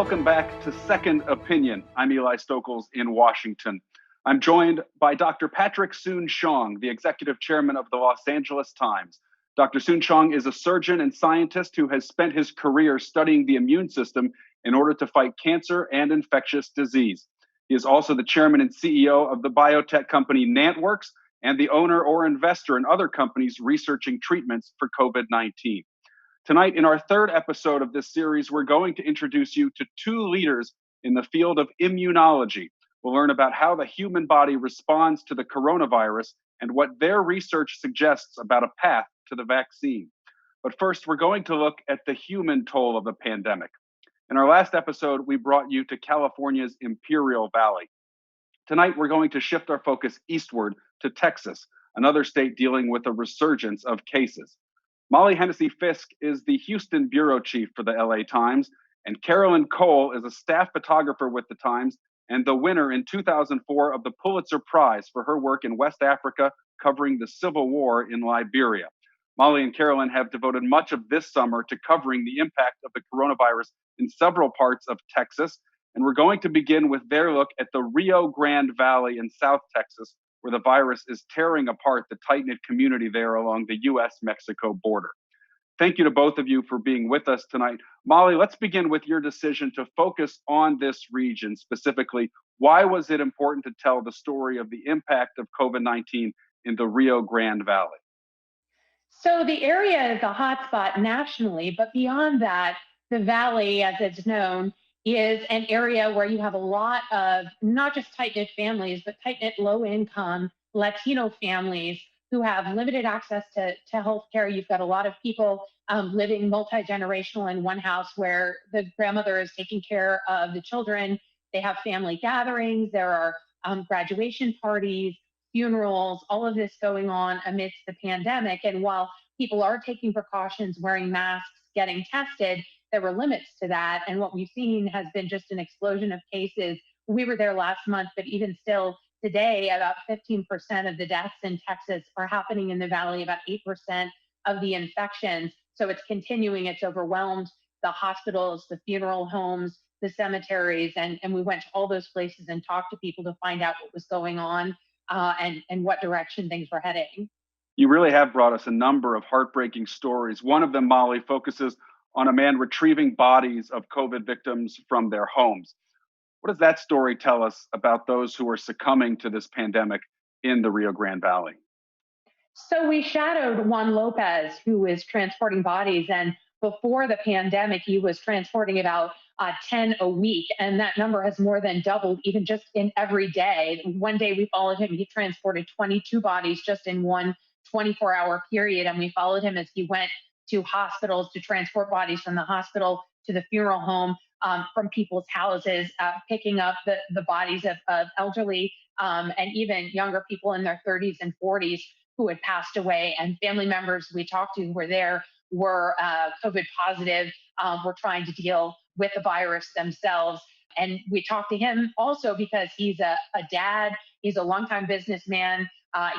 welcome back to Second Opinion. I'm Eli Stokols in Washington. I'm joined by Dr. Patrick Soon-Shiong, the executive chairman of the Los Angeles Times. Dr. Soon-Shiong is a surgeon and scientist who has spent his career studying the immune system in order to fight cancer and infectious disease. He is also the chairman and CEO of the biotech company NantWorks and the owner or investor in other companies researching treatments for COVID-19. Tonight, in our third episode of this series, we're going to introduce you to two leaders in the field of immunology. We'll learn about how the human body responds to the coronavirus and what their research suggests about a path to the vaccine. But first, we're going to look at the human toll of the pandemic. In our last episode, we brought you to California's Imperial Valley. Tonight, we're going to shift our focus eastward to Texas, another state dealing with a resurgence of cases. Molly Hennessy-Fisk is the Houston bureau chief for the LA Times, and Carolyn Cole is a staff photographer with the Times and the winner in 2004 of the Pulitzer Prize for her work in West Africa covering the Civil War in Liberia. Molly and Carolyn have devoted much of this summer to covering the impact of the coronavirus in several parts of Texas, and we're going to begin with their look at the Rio Grande Valley in South Texas, where the virus is tearing apart the tight-knit community there along the U.S.-Mexico border. Thank you to both of you for being with us tonight. Molly, let's begin with your decision to focus on this region specifically. Why was it important to tell the story of the impact of COVID-19 in the Rio Grande Valley? So the area is a hotspot nationally, but beyond that, the valley, as it's known, is an area where you have a lot of not just tight-knit families, but tight-knit low-income Latino families who have limited access to healthcare. You've got a lot of people living multi-generational in one house where the grandmother is taking care of the children. They have family gatherings. There are graduation parties, funerals, all of this going on amidst the pandemic. And while people are taking precautions, wearing masks, getting tested, there were limits to that. And what we've seen has been just an explosion of cases. We were there last month, but even still today, about 15% of the deaths in Texas are happening in the valley, about 8% of the infections. So it's continuing, it's overwhelmed the hospitals, the funeral homes, the cemeteries. And we went to all those places and talked to people to find out what was going on and what direction things were heading. You really have brought us a number of heartbreaking stories. One of them, Molly, focuses on a man retrieving bodies of COVID victims from their homes. What does that story tell us about those who are succumbing to this pandemic in the Rio Grande Valley? So we shadowed Juan Lopez, who is transporting bodies. And before the pandemic, he was transporting about 10 a week. And that number has more than doubled, even just in every day. One day we followed him, he transported 22 bodies just in one 24-hour period. And we followed him as he went to hospitals to transport bodies from the hospital to the funeral home, from people's houses, picking up the bodies of elderly and even younger people in their 30s and 40s who had passed away. And family members we talked to who were there were COVID positive, were trying to deal with the virus themselves. And we talked to him also because he's a dad, he's a longtime businessman.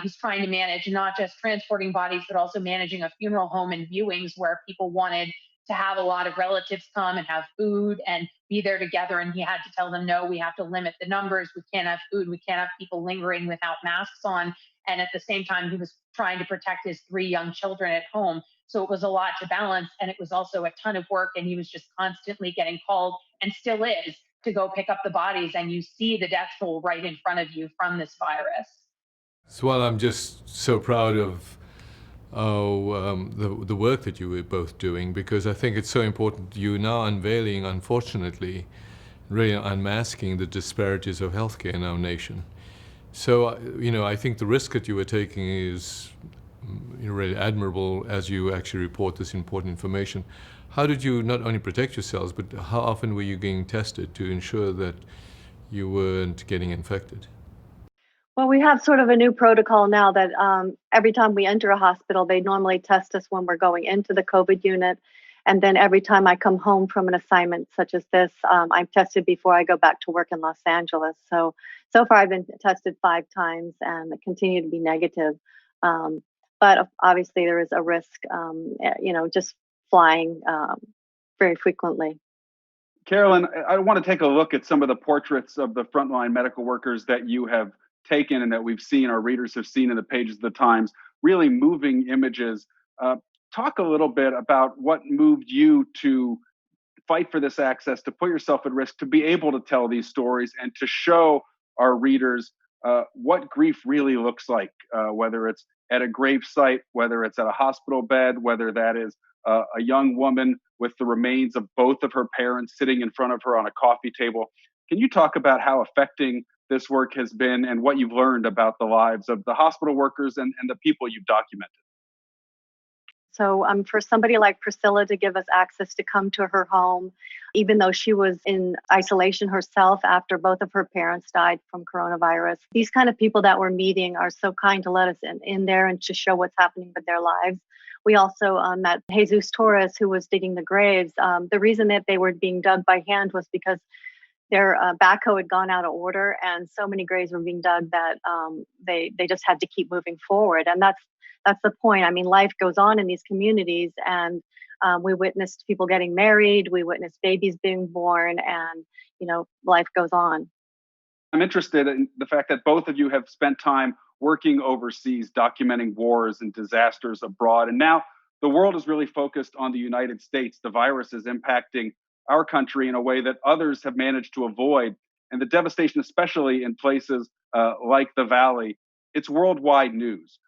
He's trying to manage not just transporting bodies, but also managing a funeral home and viewings where people wanted to have a lot of relatives come and have food and be there together. And he had to tell them, no, we have to limit the numbers. We can't have food. We can't have people lingering without masks on. And at the same time, he was trying to protect his 3 young children at home. So it was a lot to balance. And it was also a ton of work. And he was just constantly getting called, and still is, to go pick up the bodies. And you see the death toll right in front of you from this virus. So, well, I'm just so proud of the work that you were both doing, because I think it's so important. You're now unveiling, unfortunately, really unmasking the disparities of healthcare in our nation. So, I think the risk that you were taking is really admirable as you actually report this important information. How did you not only protect yourselves, but how often were you getting tested to ensure that you weren't getting infected? Well, we have sort of a new protocol now that every time we enter a hospital, they normally test us when we're going into the COVID unit. And then every time I come home from an assignment such as this, I'm tested before I go back to work in Los Angeles. So far I've been tested 5 times and I continue to be negative. But obviously there is a risk, just flying very frequently. Carolyn, I want to take a look at some of the portraits of the frontline medical workers that you have taken and that we've seen, our readers have seen in the pages of the Times, really moving images. Uh, Talk a little bit about what moved you to fight for this access, to put yourself at risk, to be able to tell these stories and to show our readers what grief really looks like, whether it's at a grave site, whether it's at a hospital bed, whether that is a young woman with the remains of both of her parents sitting in front of her on a coffee table. Can you talk about how affecting this work has been and what you've learned about the lives of the hospital workers and the people you've documented? So, for somebody like Priscilla to give us access to come to her home, even though she was in isolation herself after both of her parents died from coronavirus, these kind of people that we're meeting are so kind to let us in there and to show what's happening with their lives. We also met Jesus Torres, who was digging the graves. The reason that they were being dug by hand was because their backhoe had gone out of order, and so many graves were being dug that they just had to keep moving forward. And that's the point. I mean, life goes on in these communities, and we witnessed people getting married, we witnessed babies being born, and life goes on. I'm interested in the fact that both of you have spent time working overseas, documenting wars and disasters abroad. And now the world is really focused on the United States. The virus is impacting our country in a way that others have managed to avoid. And the devastation, especially in places like the Valley, it's worldwide news.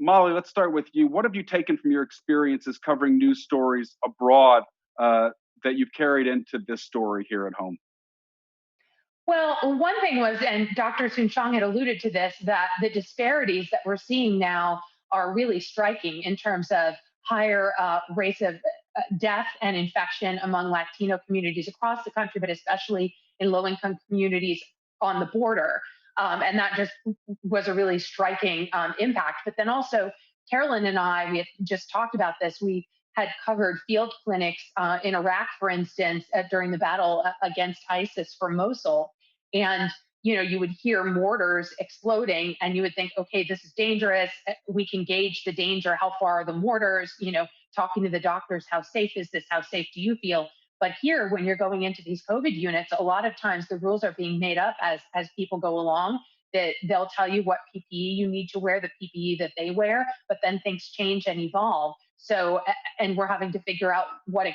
Molly, let's start with you. What have you taken from your experiences covering news stories abroad that you've carried into this story here at home? Well, one thing was, and Dr. Soon-Shiong had alluded to this, that the disparities that we're seeing now are really striking in terms of higher rates of death and infection among Latino communities across the country, but especially in low income communities on the border. And that just was a really striking impact. But then also, Carolyn and I, we had just talked about this. We had covered field clinics in Iraq, for instance, during the battle against ISIS for Mosul. And you would hear mortars exploding, and you would think, okay, this is dangerous. We can gauge the danger. How far are the mortars? Talking to the doctors, how safe is this? How safe do you feel? But here, when you're going into these COVID units, a lot of times the rules are being made up as people go along. That they'll tell you what PPE you need to wear, the PPE that they wear, but then things change and evolve. So, and we're having to figure out what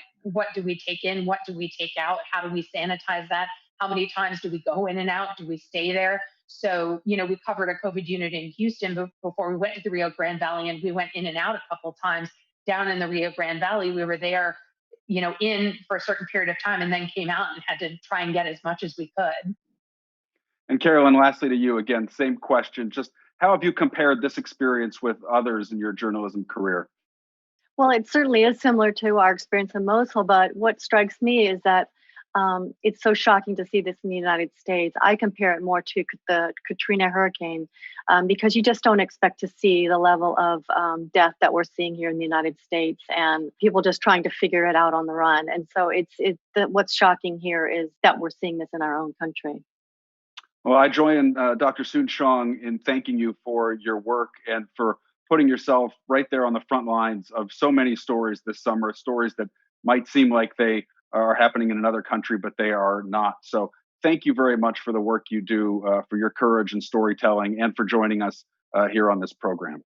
do we take in, what do we take out, how do we sanitize that, how many times do we go in and out, do we stay there? So, we covered a COVID unit in Houston before we went to the Rio Grande Valley, and we went in and out a couple of times. Down in the Rio Grande Valley, we were there, in for a certain period of time, and then came out and had to try and get as much as we could. And Carolyn, lastly to you again, same question. Just how have you compared this experience with others in your journalism career? Well, it certainly is similar to our experience in Mosul, but what strikes me is that it's so shocking to see this in the United States. I compare it more to the Katrina hurricane because you just don't expect to see the level of death that we're seeing here in the United States, and people just trying to figure it out on the run. And so what's shocking here is that we're seeing this in our own country. Well, I join Dr. Soon-Shiong in thanking you for your work and for putting yourself right there on the front lines of so many stories this summer, stories that might seem like they are happening in another country, but they are not. So thank you very much for the work you do, for your courage and storytelling, and for joining us here on this program.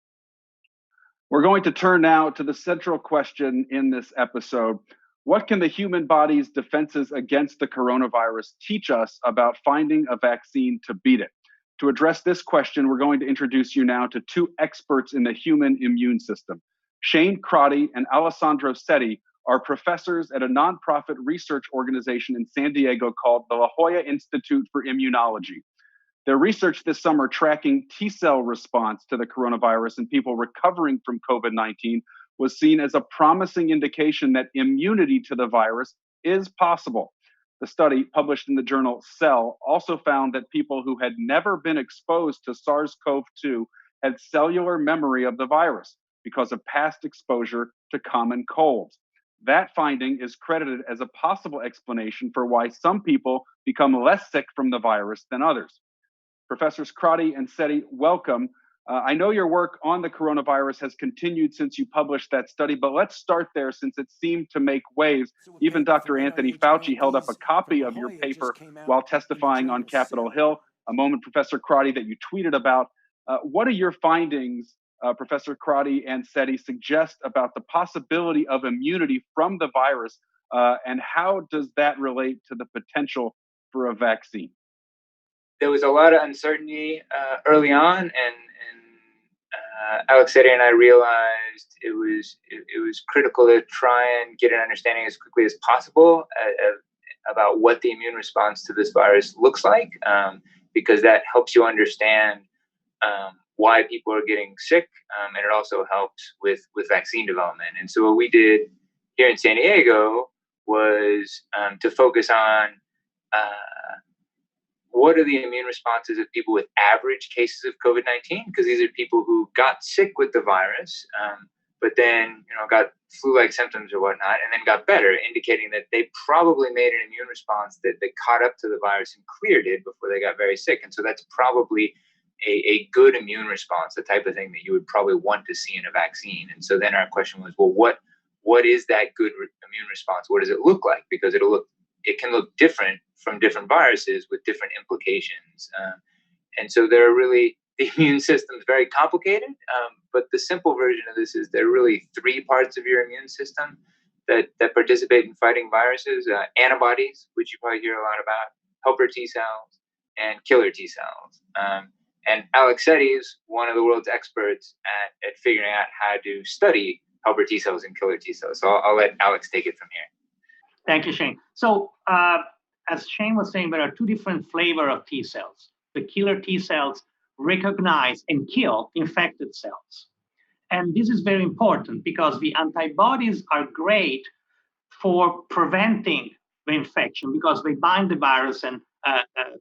We're going to turn now to the central question in this episode. What can the human body's defenses against the coronavirus teach us about finding a vaccine to beat it? To address this question, we're going to introduce you now to two experts in the human immune system. Shane Crotty and Alessandro Sette are professors at a nonprofit research organization in San Diego called the La Jolla Institute for Immunology. Their research this summer tracking T-cell response to the coronavirus in people recovering from COVID-19 was seen as a promising indication that immunity to the virus is possible. The study, published in the journal Cell, also found that people who had never been exposed to SARS-CoV-2 had cellular memory of the virus because of past exposure to common colds. That finding is credited as a possible explanation for why some people become less sick from the virus than others. Professors Crotty and Sette, welcome. I know your work on the coronavirus has continued since you published that study, but let's start there since it seemed to make waves. Even Dr. Anthony Fauci held up a copy of your paper while testifying on Capitol Hill, a moment, Professor Crotty, that you tweeted about. What do your findings, Professor Crotty and Sette, suggest about the possibility of immunity from the virus, and how does that relate to the potential for a vaccine? There was a lot of uncertainty early on, and Alex Sette and I realized it was critical to try and get an understanding as quickly as possible about what the immune response to this virus looks like, because that helps you understand why people are getting sick, and it also helps with vaccine development. And so what we did here in San Diego was to focus on what are the immune responses of people with average cases of COVID-19? Because these are people who got sick with the virus, but then got flu-like symptoms or whatnot, and then got better, indicating that they probably made an immune response that caught up to the virus and cleared it before they got very sick. And so that's probably a good immune response, the type of thing that you would probably want to see in a vaccine. And so then our question was, well, what is that good immune response? What does it look like? Because it can look different from different viruses with different implications. And so the immune system is very complicated, but the simple version of this is there are really three parts of your immune system that participate in fighting viruses: antibodies, which you probably hear a lot about, helper T cells, and killer T cells. And Alex Sette is one of the world's experts at figuring out how to study helper T cells and killer T cells. So I'll let Alex take it from here. Thank you, Shane. So as Shane was saying, there are two different flavors of T cells. The killer T cells recognize and kill infected cells. And this is very important because the antibodies are great for preventing the infection because they bind the virus and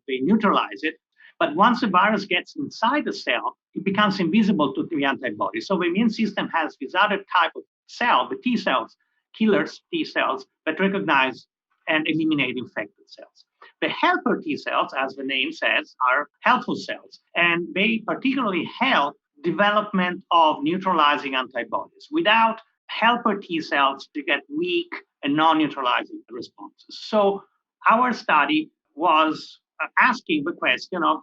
they neutralize it. But once the virus gets inside the cell, it becomes invisible to the antibody. So the immune system has this other type of cell, the T cells, killers T cells, that recognize and eliminate infected cells. The helper T cells, as the name says, are helpful cells, and they particularly help development of neutralizing antibodies. Without helper T cells, you get weak and non-neutralizing responses. So our study was asking the question of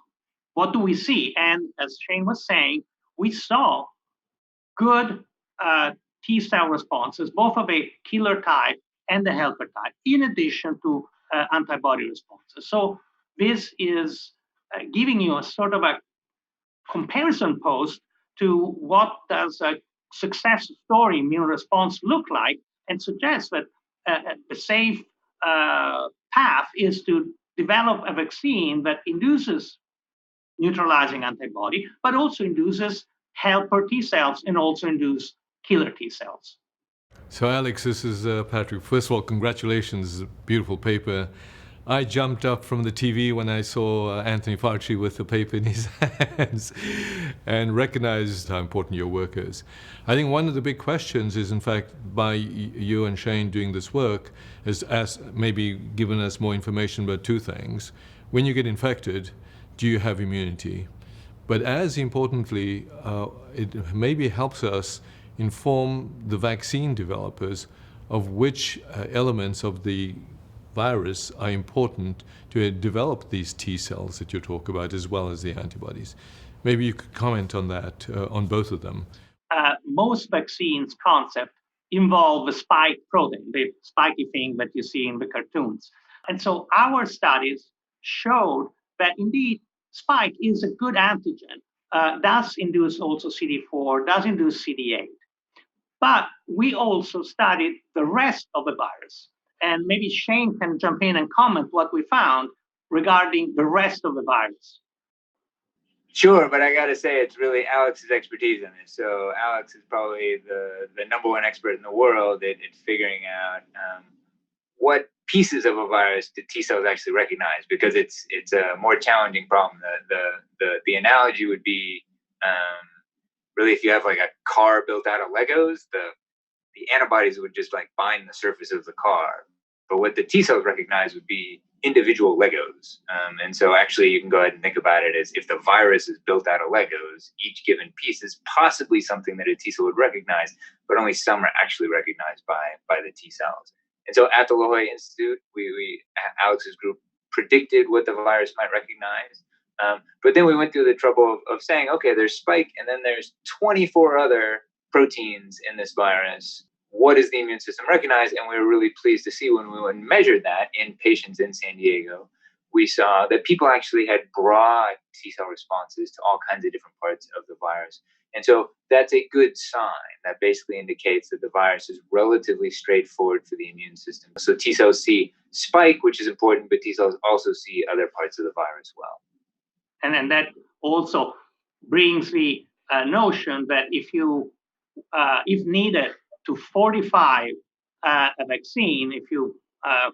what do we see? And as Shane was saying, we saw good T cell responses, both of a killer type and the helper type, in addition to antibody responses. So this is giving you a sort of a comparison post to what does a success story immune response look like, and suggests that the safe path is to develop a vaccine that induces neutralizing antibody, but also induces helper T cells and also induce killer T cells. So Alex, this is Patrick. First of all, congratulations, beautiful paper. I jumped up from the TV when I saw Anthony Fauci with the paper in his hands and recognized how important your work is. I think one of the big questions is, in fact, by you and Shane doing this work, has maybe given us more information about two things. When you get infected, do you have immunity? But as importantly, it maybe helps us inform the vaccine developers of which elements of the virus are important to develop these T cells that you talk about, as well as the antibodies. Maybe you could comment on that, on both of them. Most vaccines concept involve the spike protein, the spiky thing that you see in the cartoons. And so our studies showed that indeed spike is a good antigen, does induce also CD4, does induce CD8. But we also studied the rest of the virus. And maybe Shane can jump in and comment what we found regarding the rest of the virus. Sure, but I got to say, it's really Alex's expertise in this. So Alex is probably the number one expert in the world at figuring out what pieces of a virus do T cells actually recognize, because it's a more challenging problem. The analogy would be really if you have like a car built out of Legos, the antibodies would just like bind the surface of the car. But what the T cells recognize would be individual Legos. And so actually you can go ahead and think about it as if the virus is built out of Legos, each given piece is possibly something that a T cell would recognize, but only some are actually recognized by the T cells. And so at the La Jolla Institute, Alex's group predicted what the virus might recognize. But then we went through the trouble of saying, okay, there's spike, and then there's 24 other proteins in this virus. What does the immune system recognize? And we were really pleased to see when we measured that in patients in San Diego, we saw that people actually had broad T cell responses to all kinds of different parts of the virus. And so that's a good sign. That basically indicates that the virus is relatively straightforward for the immune system. So T cells see spike, which is important, but T cells also see other parts of the virus well. And then that also brings the notion that if needed to fortify a vaccine, if you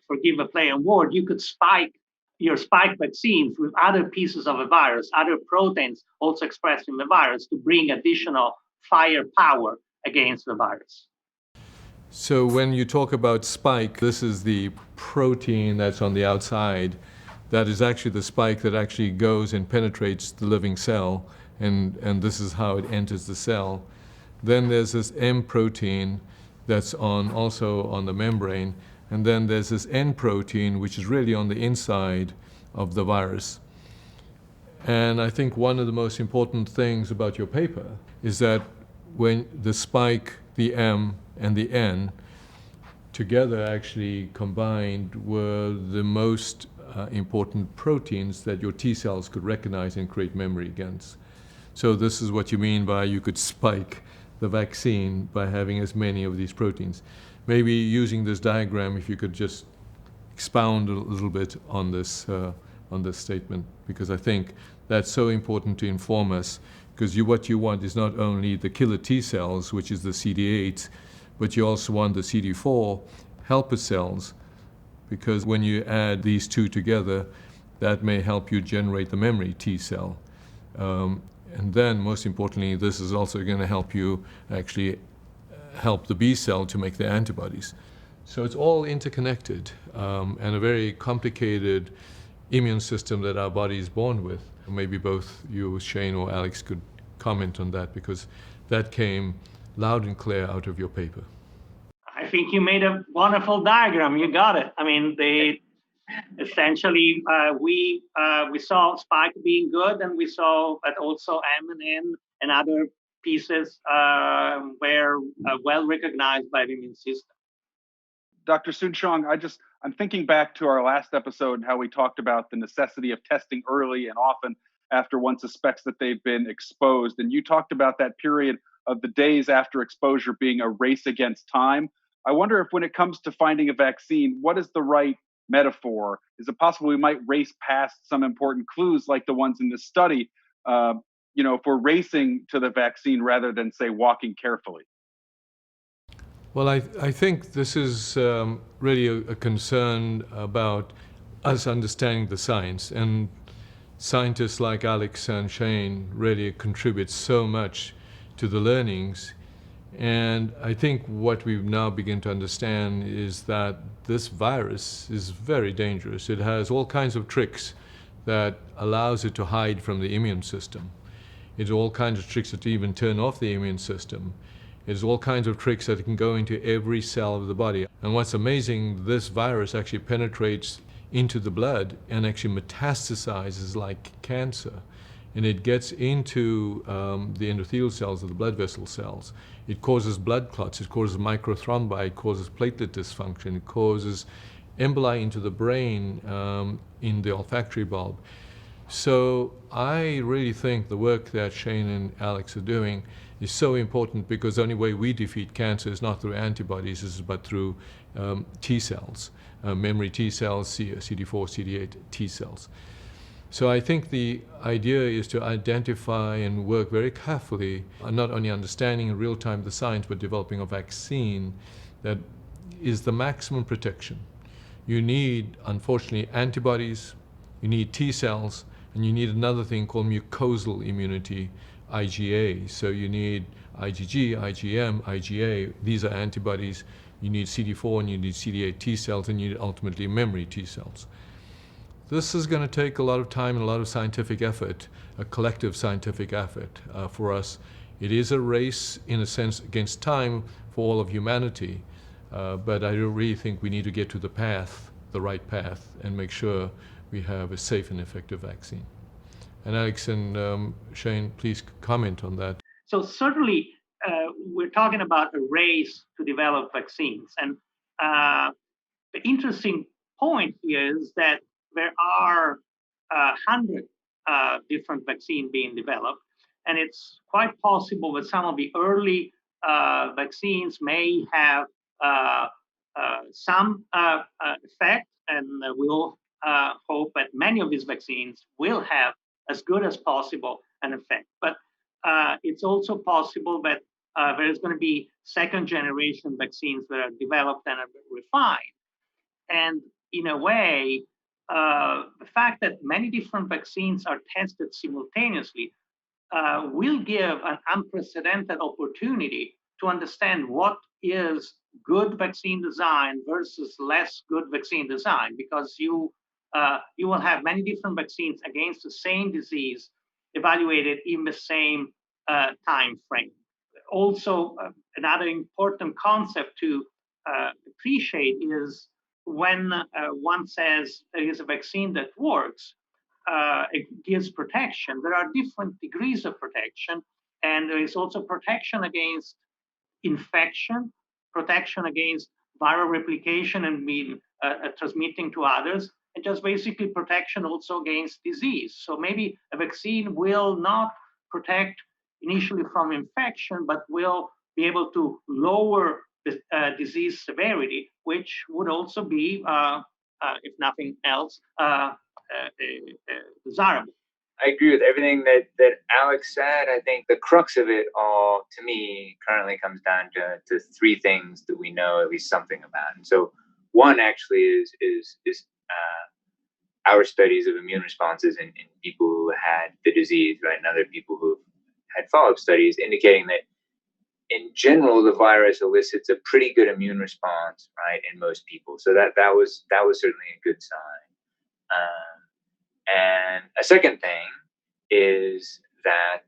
forgive a play on word, you could spike your spike vaccines with other pieces of a virus, other proteins also expressed in the virus to bring additional firepower against the virus. So when you talk about spike, this is the protein that's on the outside. That is actually the spike that actually goes and penetrates the living cell, and this is how it enters the cell. Then there's this M protein that's also on the membrane, and then there's this N protein, which is really on the inside of the virus. And I think one of the most important things about your paper is that when the spike, the M, and the N together actually combined were the most important proteins that your T cells could recognize and create memory against. So this is what you mean by you could spike the vaccine by having as many of these proteins. Maybe using this diagram, if you could just expound a little bit on this statement, because I think that's so important to inform us, because what you want is not only the killer T cells, which is the CD8, but you also want the CD4 helper cells, because when you add these two together, that may help you generate the memory T cell. And then, most importantly, this is also going to help you actually help the B cell to make the antibodies. So it's all interconnected, and a very complicated immune system that our body is born with. Maybe both you, Shane, or Alex could comment on that, because that came loud and clear out of your paper. I think you made a wonderful diagram. You got it. I mean, essentially, we saw spike being good, and we saw that also M and N and other pieces were well recognized by the immune system. Dr. Soon-Shiong, I'm thinking back to our last episode and how we talked about the necessity of testing early and often after one suspects that they've been exposed. And you talked about that period of the days after exposure being a race against time. I wonder if when it comes to finding a vaccine, what is the right metaphor? Is it possible we might race past some important clues like the ones in this study, if we're racing to the vaccine rather than, say, walking carefully? Well, I think this is really a concern about us understanding the science. And scientists like Alex and Shane really contribute so much to the learnings. And I think what we've now begun to understand is that this virus is very dangerous. It has all kinds of tricks that allows it to hide from the immune system. It's all kinds of tricks that even turn off the immune system. It's all kinds of tricks that can go into every cell of the body. And what's amazing, this virus actually penetrates into the blood and actually metastasizes like cancer. And it gets into the endothelial cells of the blood vessel cells. It causes blood clots, it causes microthrombi, it causes platelet dysfunction, it causes emboli into the brain in the olfactory bulb. So I really think the work that Shane and Alex are doing is so important, because the only way we defeat cancer is not through antibodies, but through T cells, memory T cells, CD4, CD8 T cells. So I think the idea is to identify and work very carefully on not only understanding in real time the science, but developing a vaccine that is the maximum protection. You need, unfortunately, antibodies, you need T cells, and you need another thing called mucosal immunity, IgA. So you need IgG, IgM, IgA. These are antibodies. You need CD4 and you need CD8 T cells, and you need ultimately memory T cells. This is going to take a lot of time and a lot of scientific effort, a collective scientific effort for us. It is a race, in a sense, against time for all of humanity, but I really think we need to get to the right path, and make sure we have a safe and effective vaccine. And Alex and Shane, please comment on that. So certainly, we're talking about a race to develop vaccines. And the interesting point here is that there are 100 different vaccines being developed. And it's quite possible that some of the early vaccines may have some effect, and we'll hope that many of these vaccines will have as good as possible an effect. But it's also possible that there's going to be second generation vaccines that are developed and are refined. And in a way, the fact that many different vaccines are tested simultaneously will give an unprecedented opportunity to understand what is good vaccine design versus less good vaccine design, because you will have many different vaccines against the same disease evaluated in the same time frame. Also, another important concept to appreciate is when one says there is a vaccine that works, it gives protection. There are different degrees of protection, and there is also protection against infection, protection against viral replication and being transmitting to others, and just basically protection also against disease. So maybe a vaccine will not protect initially from infection, but will be able to lower the disease severity, which would also be, if nothing else, desirable. I agree with everything that Alex said. I think the crux of it all, to me, currently comes down to three things that we know at least something about. And so one actually is our studies of immune responses in people who had the disease, right, and other people who had follow-up studies indicating that in general, the virus elicits a pretty good immune response, right, in most people. So that was certainly a good sign. And a second thing is that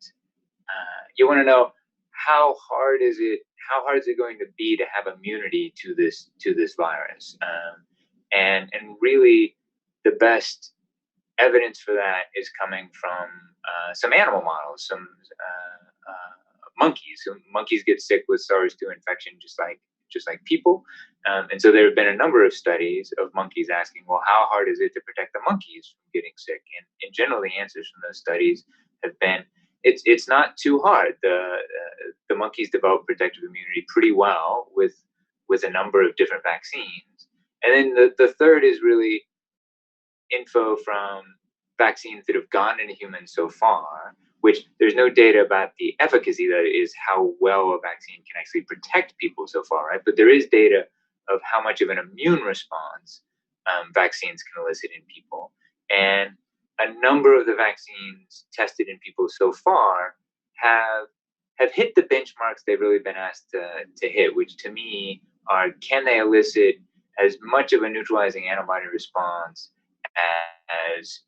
you want to know how hard is it going to be to have immunity to this virus, and really the best evidence for that is coming from some animal models, some monkeys. So monkeys get sick with SARS-2 infection just like people, and so there have been a number of studies of monkeys asking, well, how hard is it to protect the monkeys from getting sick? And in general, the answers from those studies have been it's not too hard. The monkeys develop protective immunity pretty well with a number of different vaccines. And then the third is really info from vaccines that have gone into humans so far, which there's no data about the efficacy, that is how well a vaccine can actually protect people so far, right? But there is data of how much of an immune response vaccines can elicit in people. And a number of the vaccines tested in people so far have hit the benchmarks they've really been asked to hit, which to me are, can they elicit as much of a neutralizing antibody response as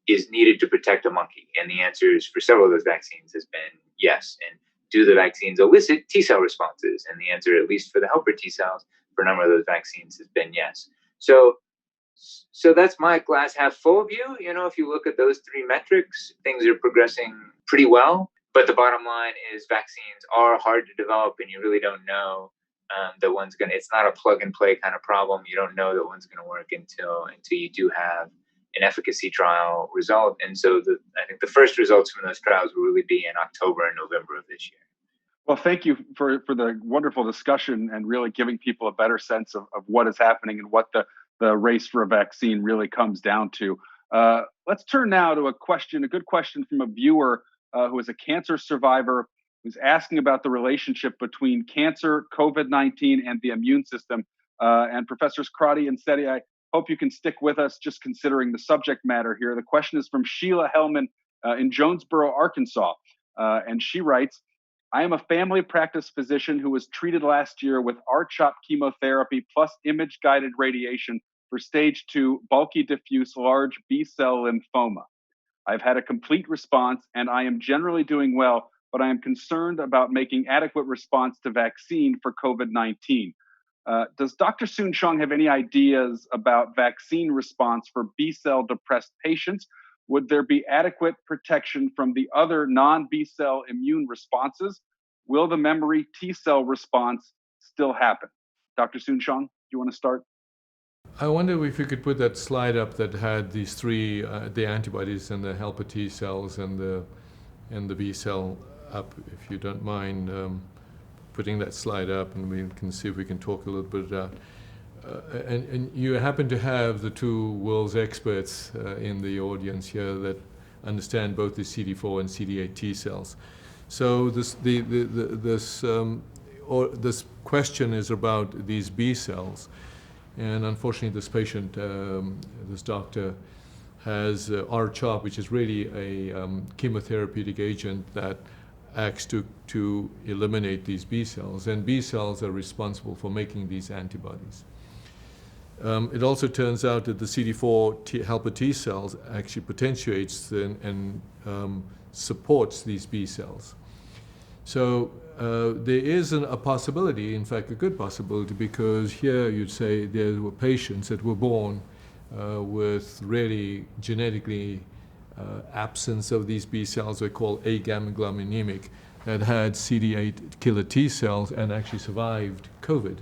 is needed to protect a monkey? And the answers for several of those vaccines has been yes. And do the vaccines elicit T-cell responses? And the answer, at least for the helper T-cells, for a number of those vaccines has been yes. So that's my glass half full view. You know, if you look at those three metrics, things are progressing pretty well. But the bottom line is vaccines are hard to develop, and you really don't know that one's going to, it's not a plug and play kind of problem. You don't know that one's going to work until you do have an efficacy trial result. And so I think the first results from those trials will really be in October and November of this year. Well, thank you for the wonderful discussion and really giving people a better sense of what is happening and what the race for a vaccine really comes down to. Let's turn now to a good question from a viewer who is a cancer survivor, who's asking about the relationship between cancer, COVID-19, and the immune system. And Professors Crotty and Sette, I hope you can stick with us just considering the subject matter here. The question is from Sheila Hellman in Jonesboro, Arkansas. And she writes, I am a family practice physician who was treated last year with R-CHOP chemotherapy plus image-guided radiation for stage 2 bulky diffuse large B-cell lymphoma. I've had a complete response and I am generally doing well, but I am concerned about making adequate response to vaccine for COVID-19. Does Dr. Soon-Shiong have any ideas about vaccine response for B-cell depressed patients? Would there be adequate protection from the other non-B-cell immune responses? Will the memory T-cell response still happen? Dr. Soon-Shiong, do you want to start? I wonder if you could put that slide up that had these three, the antibodies and the helper T cells and the B cell up, if you don't mind putting that slide up, and we can see if we can talk a little bit about. And you happen to have the two world's experts in the audience here that understand both the CD4 and CD8 T cells. So this question is about these B cells. And unfortunately, this patient, this doctor, has R-CHOP, which is really a chemotherapeutic agent that acts to eliminate these B cells. And B cells are responsible for making these antibodies. It also turns out that the CD4 helper T cells actually potentiates and supports these B cells. So there is a possibility, in fact a good possibility, because here you'd say there were patients that were born with really genetically absence of these B cells, they're called agamma-globulinic, that had CD8 killer T cells and actually survived COVID.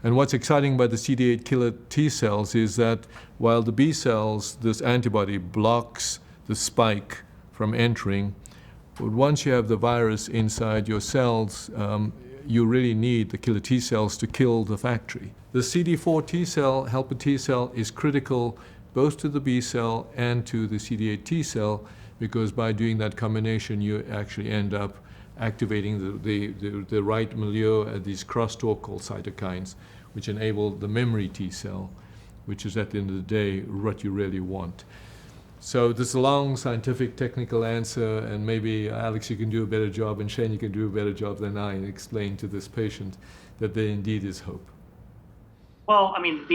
And what's exciting about the CD8 killer T cells is that while the B cells, this antibody blocks the spike from entering, but once you have the virus inside your cells, you really need the killer T cells to kill the factory. The CD4 T cell, helper T cell, is critical both to the B cell and to the CD8 T cell, because by doing that combination, you actually end up activating the right milieu at these crosstalk cytokines, which enable the memory T cell, which is at the end of the day what you really want. So this is a long scientific technical answer, and maybe Alex, you can do a better job, and Shane, you can do a better job than I in explaining to this patient that there indeed is hope. Well, I mean,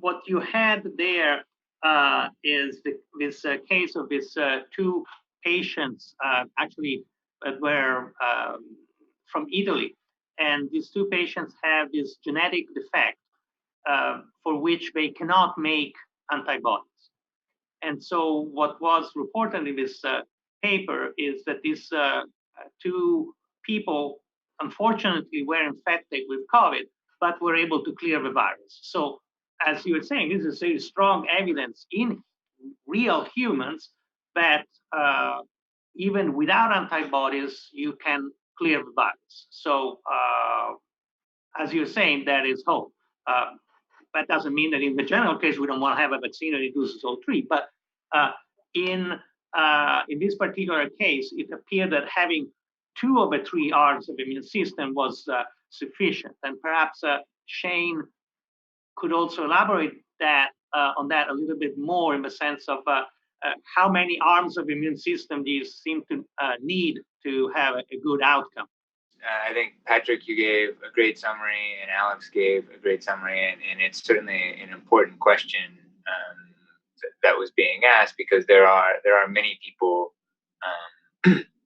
what you had there is this case of these two patients actually that were from Italy, and these two patients have this genetic defect for which they cannot make antibodies. And so what was reported in this paper is that these two people, unfortunately, were infected with COVID, but were able to clear the virus. So as you were saying, this is very strong evidence in real humans that even without antibodies, you can clear the virus. So as you're saying, there is hope. That doesn't mean that in the general case, we don't want to have a vaccine that induces all three. But in this particular case, it appeared that having two of the three arms of the immune system was sufficient. And perhaps Shane could also elaborate on that a little bit more, in the sense of how many arms of the immune system do you seem to need to have a good outcome? I think, Patrick, you gave a great summary, and Alex gave a great summary, and it's certainly an important question that was being asked, because there are many people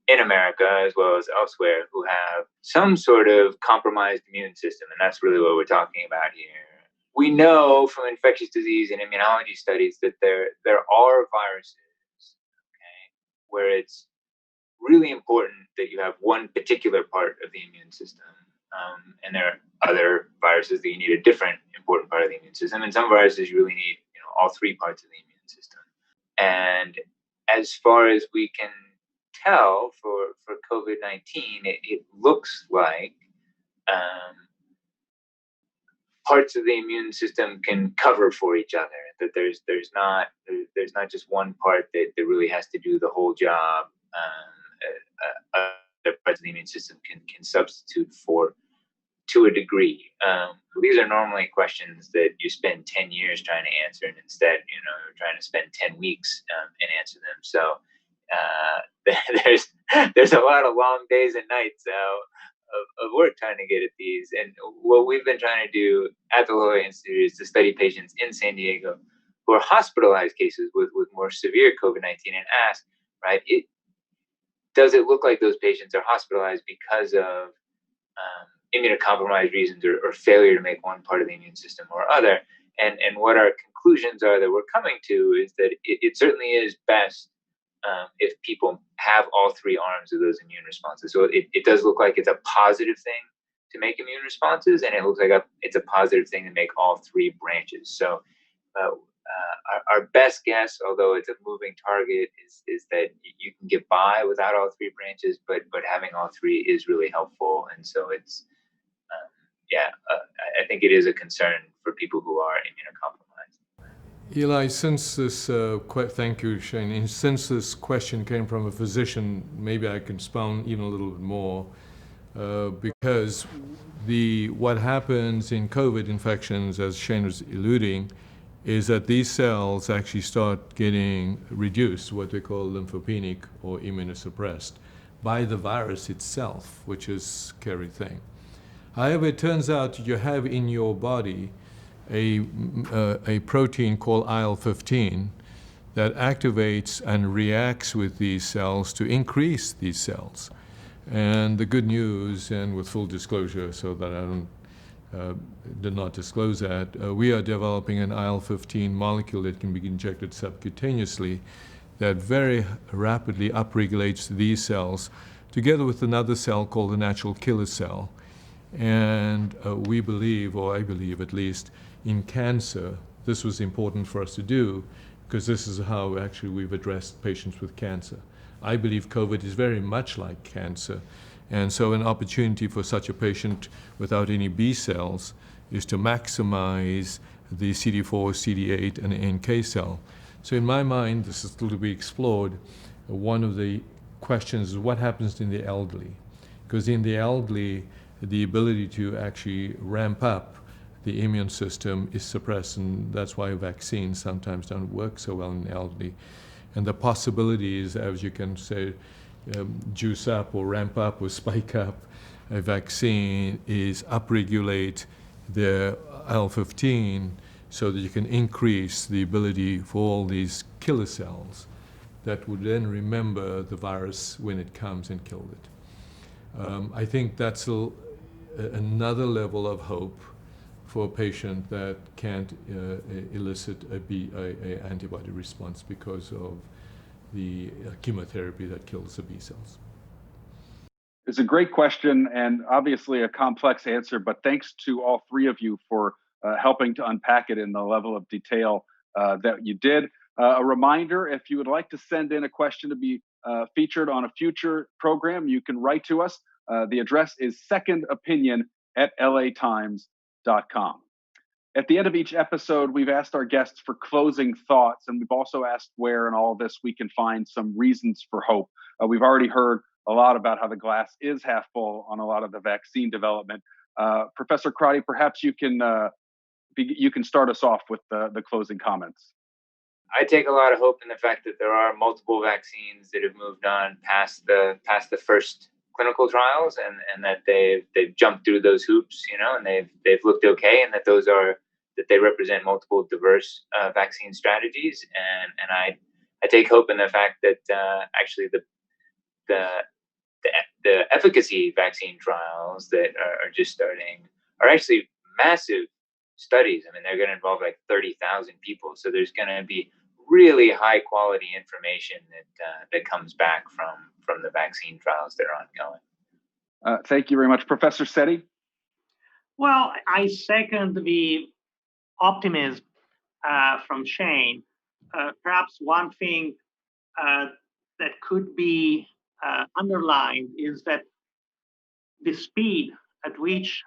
in America as well as elsewhere who have some sort of compromised immune system, and that's really what we're talking about here. We know from infectious disease and immunology studies that there are viruses, okay, where it's really important that you have one particular part of the immune system. And there are other viruses that you need a different important part of the immune system. And some viruses you really need, all three parts of the immune system. And as far as we can tell for COVID-19, it looks like parts of the immune system can cover for each other, that there's not just one part that really has to do the whole job. Other parts of the immune system can substitute for to a degree. These are normally questions that you spend 10 years trying to answer, and instead, you're trying to spend 10 weeks and answer them. So there's a lot of long days and nights of work trying to get at these. And what we've been trying to do at the Loyola Institute is to study patients in San Diego who are hospitalized cases with more severe COVID-19 and ask, right, does it look like those patients are hospitalized because of immunocompromised reasons or failure to make one part of the immune system or other? And what our conclusions are that we're coming to is that it certainly is best if people have all three arms of those immune responses. So it does look like it's a positive thing to make immune responses, and it looks like it's a positive thing to make all three branches. So our best guess, although it's a moving target, is that you can get by without all three branches, but having all three is really helpful. And so it's, I think it is a concern for people who are immunocompromised. Eli, since this, thank you, Shane. And since this question came from a physician, maybe I can expound even a little bit more, because what happens in COVID infections, as Shane was alluding, is that these cells actually start getting reduced, what we call lymphopenic or immunosuppressed, by the virus itself, which is a scary thing. However, it turns out you have in your body a protein called IL-15 that activates and reacts with these cells to increase these cells. And the good news, and with full disclosure so that I did not disclose that, we are developing an IL-15 molecule that can be injected subcutaneously that very rapidly upregulates these cells together with another cell called the natural killer cell. And we believe, or I believe at least, in cancer, this was important for us to do because this is how actually we've addressed patients with cancer. I believe COVID is very much like cancer. And so an opportunity for such a patient without any B cells is to maximize the CD4, CD8, and NK cell. So in my mind, this is still to be explored. One of the questions is what happens in the elderly? Because in the elderly, the ability to actually ramp up the immune system is suppressed, and that's why vaccines sometimes don't work so well in the elderly. And the possibilities, as you can say, juice up or ramp up or spike up a vaccine is upregulate the IL-15 so that you can increase the ability for all these killer cells that would then remember the virus when it comes and kill it. I think that's another level of hope for a patient that can't elicit a antibody response because of the chemotherapy that kills the B cells. It's a great question and obviously a complex answer, but thanks to all three of you for helping to unpack it in the level of detail that you did. A reminder, if you would like to send in a question to be featured on a future program, you can write to us. The address is secondopinion@latimes.com. At the end of each episode, we've asked our guests for closing thoughts, and we've also asked where in all of this we can find some reasons for hope. We've already heard a lot about how the glass is half full on a lot of the vaccine development. Professor Crotty, perhaps you can start us off with the closing comments. I take a lot of hope in the fact that there are multiple vaccines that have moved on past the first clinical trials, and that they've jumped through those hoops, and they've looked okay, and that they represent multiple diverse vaccine strategies, and I take hope in the fact that actually the efficacy vaccine trials that are just starting are actually massive studies. I mean, they're going to involve like 30,000 people, so there's going to be really high quality information that comes back from the vaccine trials that are ongoing. Thank you very much. Professor Sette? Well, I second the optimism from Shane. Perhaps one thing that could be underlined is that the speed at which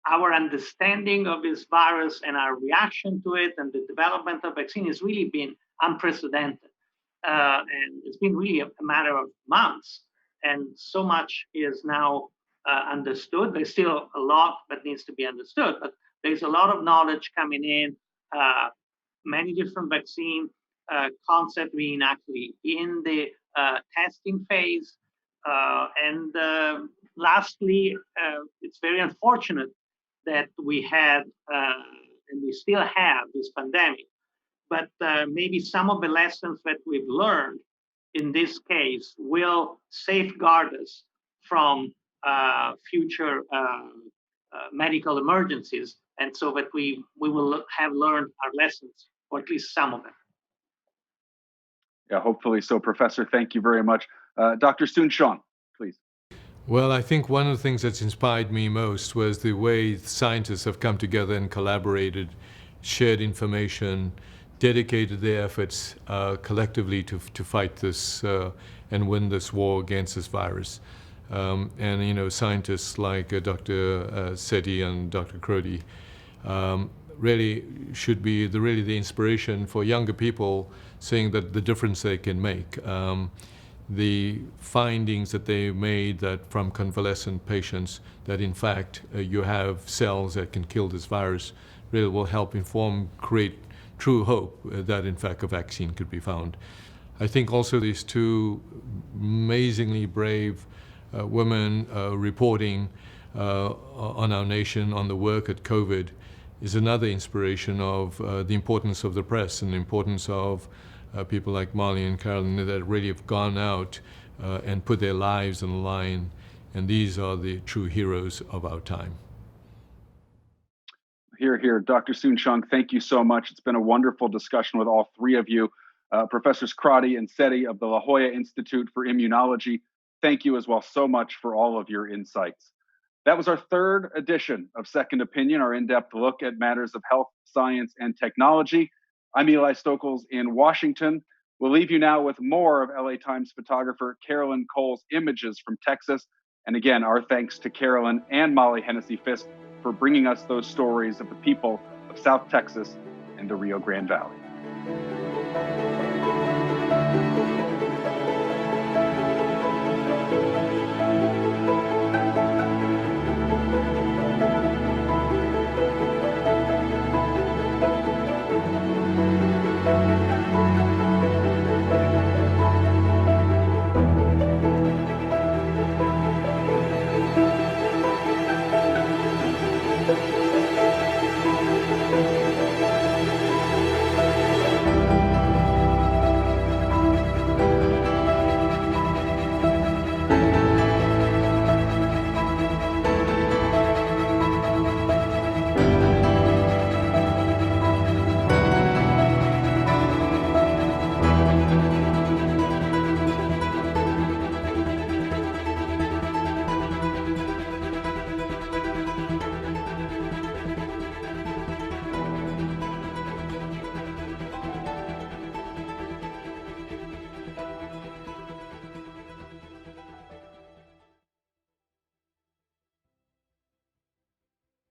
our understanding of this virus and our reaction to it and the development of vaccine has really been unprecedented. And it's been really a matter of months. And so much is now understood. There's still a lot that needs to be understood, but there's a lot of knowledge coming in, many different vaccine concepts being actually in the testing phase. Lastly, it's very unfortunate that we had and we still have this pandemic, but maybe some of the lessons that we've learned in this case will safeguard us from future medical emergencies, and so that we will have learned our lessons, or at least some of them. Yeah, hopefully so, Professor. Thank you very much. Dr. Soon-Shiong, please. Well, I think one of the things that's inspired me most was the way scientists have come together and collaborated, shared information, dedicated their efforts collectively to fight this and win this war against this virus. And you know, scientists like Dr. Sette and Dr. Crotty really should be the inspiration for younger people, seeing that the difference they can make. The findings that they made that from convalescent patients that in fact you have cells that can kill this virus really will help create true hope that in fact a vaccine could be found. I think also these two amazingly brave women reporting on our nation on the work at COVID is another inspiration of the importance of the press and the importance of people like Molly and Carolyn that really have gone out and put their lives on the line, and these are the true heroes of our time. Here, here. Dr. Soon-Shiong, thank you so much. It's been a wonderful discussion with all three of you. Professors Crotty and Sette of the La Jolla Institute for Immunology, thank you as well so much for all of your insights. That was our third edition of Second Opinion, our in-depth look at matters of health, science, and technology. I'm Eli Stokols in Washington. We'll leave you now with more of LA Times photographer Carolyn Cole's images from Texas. And again, our thanks to Carolyn and Molly Hennessy-Fisk for bringing us those stories of the people of South Texas and the Rio Grande Valley.